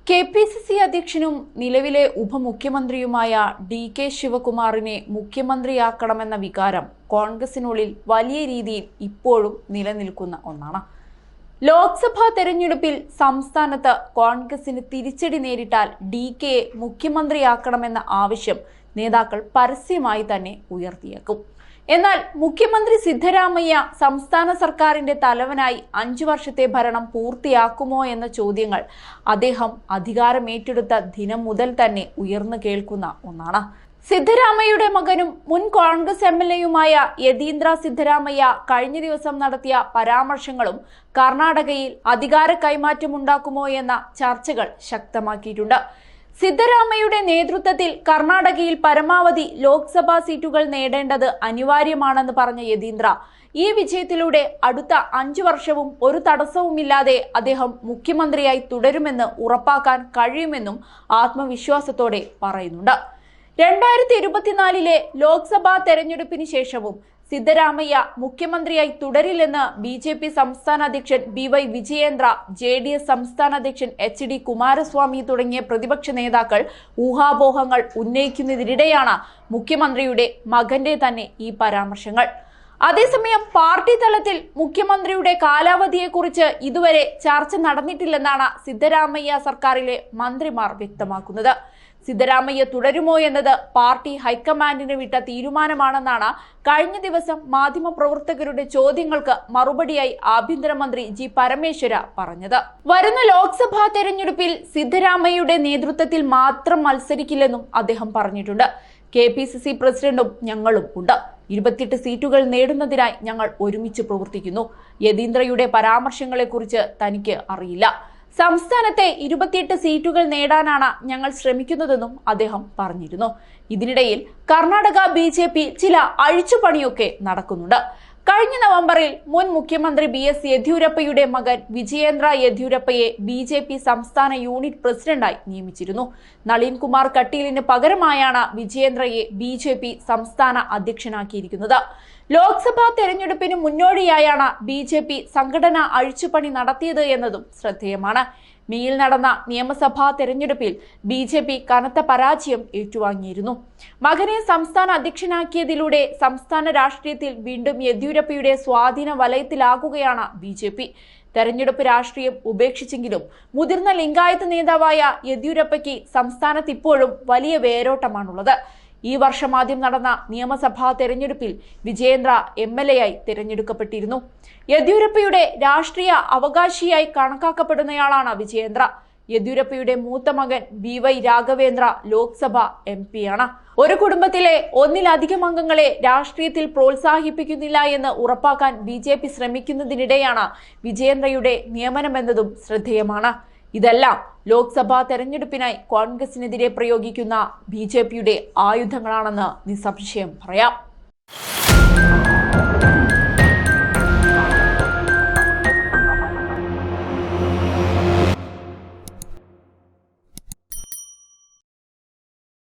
KPCC അധ്യക്ഷനും നിലവിലെ ഉപമുഖ്യമന്ത്രിയുമായ DK. ശിവകുമാറിനെ മുഖ്യമന്ത്രിയാക്കണമെന്ന വികാരം കോൺഗ്രസിനുള്ളിൽ വലിയ രീതിയിൽ ഇപ്പോഴും നിലനിൽക്കുന്ന ഒന്നാണ്. ലോക്സഭാ തെരഞ്ഞെടുപ്പിൽ സംസ്ഥാനത്ത് കോൺഗ്രസിന് തിരിച്ചടി നേരിട്ടാൽ ഡി.കെയെ മുഖ്യമന്ത്രിയാക്കണമെന്ന ആവശ്യം നേതാക്കൾ പരസ്യമായി തന്നെ ഉയർത്തിയേക്കും. എന്നാൽ മുഖ്യമന്ത്രി സിദ്ധരാമയ്യ സംസ്ഥാന സർക്കാരിന്റെ തലവനായി 5 വർഷത്തെ ഭരണം പൂർത്തിയാക്കുമോ എന്ന ചോദ്യങ്ങൾ അദ്ദേഹം അധികാരമേറ്റെടുത്ത ദിനം മുതൽ തന്നെ ഉയർന്നു കേൾക്കുന്ന ഒന്നാണ്. സിദ്ധരാമയ്യയുടെ മകനും മുൻ കോൺഗ്രസ് എംഎൽഎയുമായ യതീന്ദ്ര സിദ്ധരാമയ്യ കഴിഞ്ഞ ദിവസം നടത്തിയ പരാമർശങ്ങളും കർണാടകയിൽ അധികാര കൈമാറ്റമുണ്ടാക്കുമോ എന്ന ചർച്ചകൾ ശക്തമാക്കിയിട്ടുണ്ട്. സിദ്ധരാമയ്യയുടെ നേതൃത്വത്തിൽ കർണാടകയിൽ പരമാവധി ലോക്സഭാ സീറ്റുകൾ നേടേണ്ടത് അനിവാര്യമാണെന്ന് പറഞ്ഞ യതീന്ദ്ര ഈ വിജയത്തിലൂടെ അടുത്ത 5 വർഷവും ഒരു തടസ്സവുമില്ലാതെ അദ്ദേഹം മുഖ്യമന്ത്രിയായി തുടരുമെന്ന് ഉറപ്പാക്കാൻ കഴിയുമെന്നും ആത്മവിശ്വാസത്തോടെ പറയുന്നുണ്ട്. 2024 ലോക്സഭാ തെരഞ്ഞെടുപ്പിന് ശേഷവും സിദ്ധരാമയ്യ മുഖ്യമന്ത്രിയായി തുടരില്ലെന്ന് ബി.ജെ.പി. സംസ്ഥാന അധ്യക്ഷൻ ബി.വൈ. വിജയേന്ദ്ര, ജെ.ഡി.എസ്. സംസ്ഥാന അധ്യക്ഷൻ എച്ച്.ഡി. കുമാരസ്വാമി തുടങ്ങിയ പ്രതിപക്ഷ നേതാക്കൾ ഊഹാപോഹങ്ങൾ ഉന്നയിക്കുന്നതിനിടെയാണ് മുഖ്യമന്ത്രിയുടെ മകന്റെ തന്നെ ഈ പരാമർശങ്ങൾ. അതേസമയം പാർട്ടി തലത്തിൽ മുഖ്യമന്ത്രിയുടെ കാലാവധിയെക്കുറിച്ച് ഇതുവരെ ചർച്ച നടന്നിട്ടില്ലെന്നാണ് സിദ്ധരാമയ്യ സർക്കാരിലെ മന്ത്രിമാർ വ്യക്തമാക്കുന്നത്. സിദ്ധരാമയ്യ തുടരുമോ എന്നത് പാർട്ടി ഹൈക്കമാൻഡിന് വിട്ട തീരുമാനമാണെന്നാണ് കഴിഞ്ഞ ദിവസം മാധ്യമപ്രവർത്തകരുടെ ചോദ്യങ്ങൾക്ക് മറുപടിയായി ആഭ്യന്തരമന്ത്രി ജി പരമേശ്വര പറഞ്ഞത്. വരുന്ന ലോക്സഭാ തെരഞ്ഞെടുപ്പിൽ സിദ്ധരാമയ്യയുടെ നേതൃത്വത്തിൽ മാത്രം മത്സരിക്കില്ലെന്നും അദ്ദേഹം പറഞ്ഞിട്ടുണ്ട്. കെ.പി.സി.സി പ്രസിഡന്റും ഞങ്ങളും ഉണ്ട്. 28 സീറ്റുകൾ നേടുന്നതിനായി ഞങ്ങൾ ഒരുമിച്ച് പ്രവർത്തിക്കുന്നു. യതീന്ദ്രയുടെ പരാമർശങ്ങളെക്കുറിച്ച് തനിക്ക് അറിയില്ല. സംസ്ഥാനത്തെ 28 സീറ്റുകൾ നേടാനാണ് ഞങ്ങൾ ശ്രമിക്കുന്നതെന്നും അദ്ദേഹം പറഞ്ഞിരുന്നു. ഇതിനിടയിൽ കർണാടക ബി.ജെ.പി. ചില അഴിച്ചുപണിയൊക്കെ നടക്കുന്നുണ്ട്. കഴിഞ്ഞ നവംബറിൽ മുൻ മുഖ്യമന്ത്രി ബി.എസ്. യെദ്യൂരപ്പയുടെ മകൻ വിജയേന്ദ്ര യെദ്യൂരപ്പയെ ബി.ജെ.പി. സംസ്ഥാന യൂണിറ്റ് പ്രസിഡന്റായി നിയമിച്ചിരുന്നു. നളിൻ കുമാർ കട്ടീലിന് പകരമായാണ് വിജയേന്ദ്രയെ ബി.ജെ.പി. സംസ്ഥാന അധ്യക്ഷനാക്കിയിരിക്കുന്നത്. ലോക്സഭാ തെരഞ്ഞെടുപ്പിന് മുന്നോടിയായാണ് ബി.ജെ.പി. സംഘടനാ അഴിച്ചുപണി നടത്തിയത് എന്നതും ശ്രദ്ധേയമാണ്. മെയിൽ നടന്ന നിയമസഭാ തെരഞ്ഞെടുപ്പിൽ ബി.ജെ.പി. കനത്ത പരാജയം ഏറ്റുവാങ്ങിയിരുന്നു. മകനെ സംസ്ഥാന അധ്യക്ഷനാക്കിയതിലൂടെ സംസ്ഥാന രാഷ്ട്രീയത്തിൽ വീണ്ടും യെദ്യൂരപ്പയുടെ സ്വാധീന വലയത്തിലാകുകയാണ് ബി.ജെ.പി. തെരഞ്ഞെടുപ്പ് രാഷ്ട്രീയം ഉപേക്ഷിച്ചെങ്കിലും മുതിർന്ന ലിംഗായത്ത് നേതാവായ യെദ്യൂരപ്പയ്ക്ക് സംസ്ഥാനത്ത് ഇപ്പോഴും വലിയ വേരോട്ടമാണുള്ളത്. ഈ വർഷം ആദ്യം നടന്ന നിയമസഭാ തെരഞ്ഞെടുപ്പിൽ വിജയേന്ദ്ര എംഎൽഎയായി തിരഞ്ഞെടുക്കപ്പെട്ടിരുന്നു. യെദ്യൂരപ്പയുടെ രാഷ്ട്രീയ അവകാശിയായി കണക്കാക്കപ്പെടുന്നയാളാണ് വിജയേന്ദ്ര. യെദ്യൂരപ്പയുടെ മൂത്ത മകൻ ബി.വൈ. രാഘവേന്ദ്ര ലോക്സഭ എം.പിയാണ്. ഒരു കുടുംബത്തിലെ ഒന്നിലധികം അംഗങ്ങളെ രാഷ്ട്രീയത്തിൽ പ്രോത്സാഹിപ്പിക്കുന്നില്ല എന്ന് ഉറപ്പാക്കാൻ ബി.ജെ.പി. ശ്രമിക്കുന്നതിനിടെയാണ് വിജയേന്ദ്രയുടെ നിയമനമെന്നതും ശ്രദ്ധേയമാണ്. ഇതെല്ലാം ലോക്സഭാ തെരഞ്ഞെടുപ്പിനായി കോൺഗ്രസിനെതിരെ പ്രയോഗിക്കുന്ന ബി.ജെ.പിയുടെ ആയുധങ്ങളാണെന്ന് നിസ്സംശയം പറയാം.